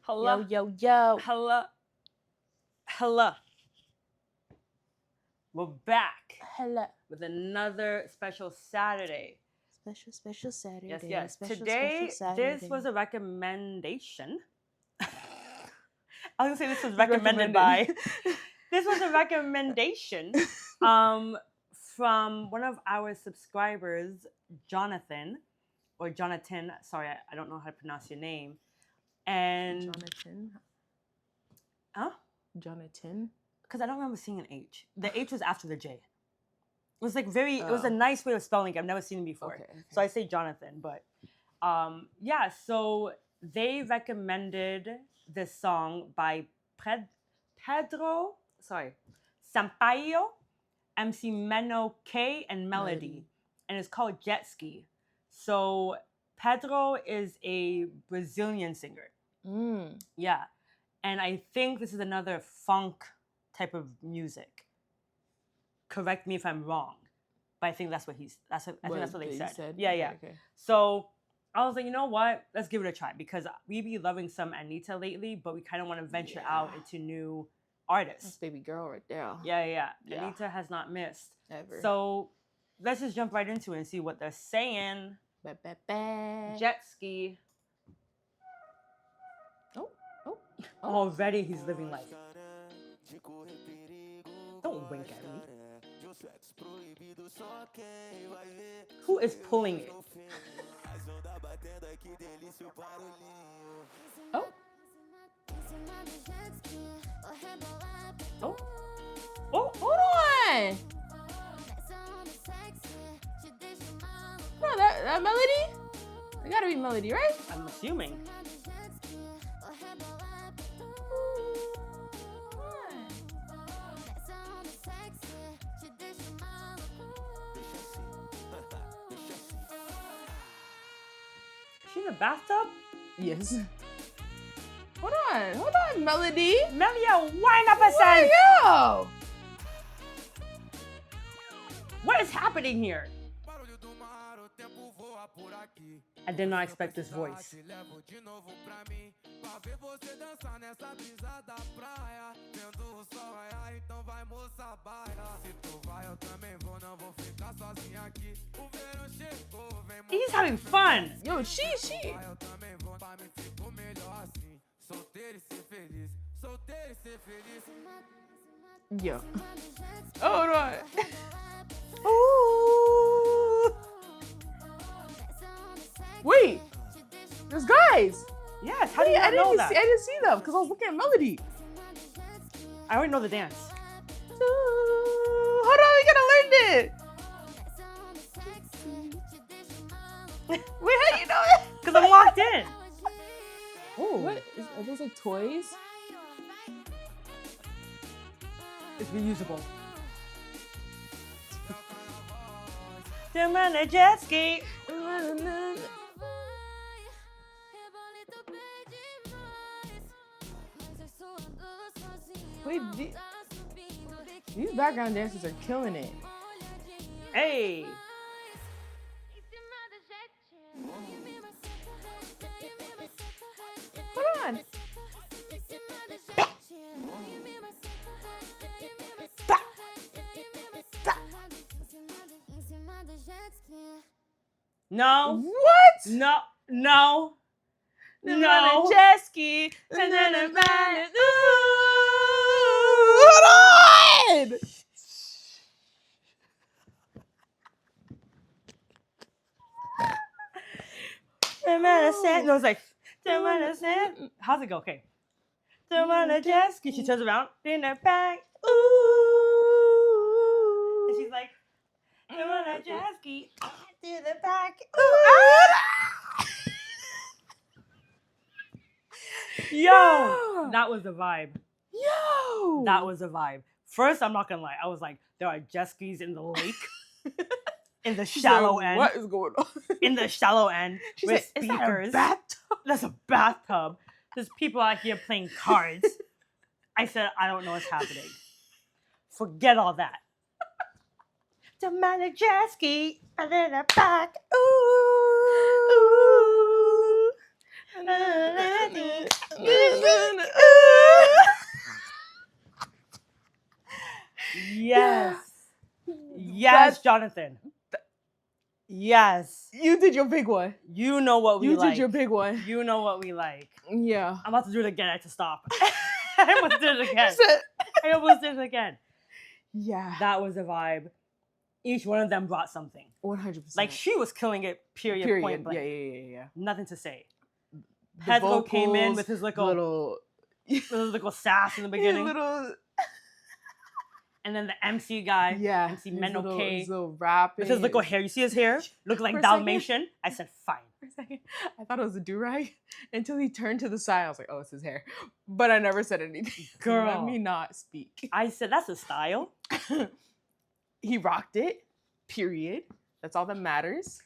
Hello. Yo. Hello. We're back Hello. with another special Saturday. Special Saturday. Yes. Special Today, Saturday. this was a recommendation. I was gonna say this was recommended by. This was a recommendation from one of our subscribers, Jonathan. Sorry, I don't know how to pronounce your name. And Jonathan. Because I don't remember seeing an H. The H was after the J. It was like it was a nice way of spelling it. I've never seen it before. Okay. So I say Jonathan, but so they recommended this song by Pedro Sampaio, MC Meno K, and Melody. And it's called Jet Ski. So Pedro is a Brazilian singer. Yeah. And I think this is another funk type of music. Correct me if I'm wrong, but I think that's what they said. Yeah. Okay. So I was like, you know what? Let's give it a try because we be loving some Anitta lately, but we kind of want to venture out into new artists. That's baby girl right there. Yeah. Anitta has not missed ever. So let's just jump right into it and see what they're saying. Jet Ski. Already he's living life. Don't wink at me. Who is pulling it? Hold on. No, that Melody? It gotta be Melody, right? I'm assuming. She in the bathtub? Yes. Hold on, Melody. Melody, wind up a second. Yo! What is happening here? I did not expect this voice. He's having fun. Yo, she. Yo. Hold on. Ooh. Wait. There's guys. Yes. How do you not know that? I didn't see them because I was looking at Melody. I already know the dance. Hold on, we gotta learn it. Wait, how do you know it? Because I'm locked in. Oh, what? Are those like toys? It's reusable. Them a jet ski. Wait, these background dancers are killing it. Hey. Hold on. No. What? No. Jet ski. Hold on. No, it's like, how's it go? Okay. Jet ski. She turns around in the back. Ooh. And she's like, jet ski. To the back. Yo, that was the vibe. That was the vibe. First, I'm not gonna lie. I was like, there are jet skis in the lake. In the shallow end. What is going on? In the shallow end. She with said, speakers. Is that a bathtub? That's a bathtub. There's people out here playing cards. I said, I don't know what's happening. Forget all that. The man jet ski. And then the back. Ooh. Jonathan. Yes. You did your big one. You know what we You like. did your big one. You know what we like. Yeah. I'm about to do it again. I had to stop. I almost did it again. You said- I almost did it again. Yeah. That was a vibe. Each one of them brought something. 100%. Like she was killing it. Period. Point blank. Yeah. Nothing to say. The Pedro came in vocals, with his little sass in the beginning. And then the MC guy, MC his Menno K, little rapping. with his little hair. You see his hair? Looked like For a Dalmatian. I said, fine. For a second, I thought it was a do-rag until he turned to the side. I was like, oh, it's his hair. But I never said anything. Girl. Let me not speak. I said, that's a style. He rocked it. Period. That's all that matters.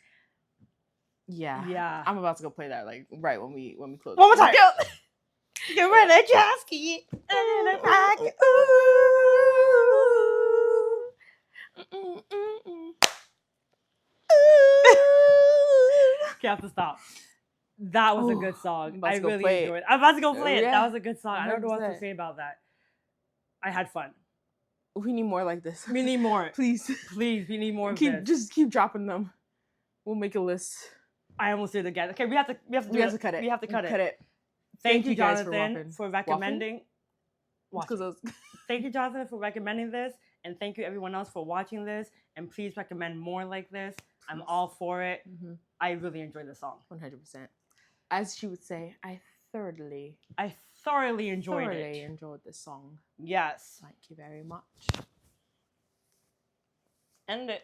Yeah. Yeah. I'm about to go play that like right when we close. One more time. Go. Get ready, Jasky. Okay, I have to stop. That was a good song. I really enjoyed it. I'm about to go play it. Yeah. That was a good song. I don't know what to 100%. say about that. I had fun. We need more like this. We need more. Please. Please, we need more of this. Just keep dropping them. We'll make a list. I almost did it again. Okay, we have to cut it. We have to cut it. Thank you, guys, for Jonathan, waffling. for recommending. Because I was Thank you, Jonathan, for recommending this, and thank you everyone else for watching this. And please recommend more like this. I'm all for it. I really enjoyed the song. 100%. As she would say, I thoroughly enjoyed it. enjoyed this song. Yes. Thank you very much. End it.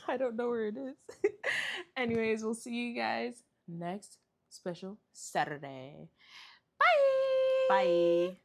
I don't know where it is. Anyways, we'll see you guys next special Saturday. Bye. Bye.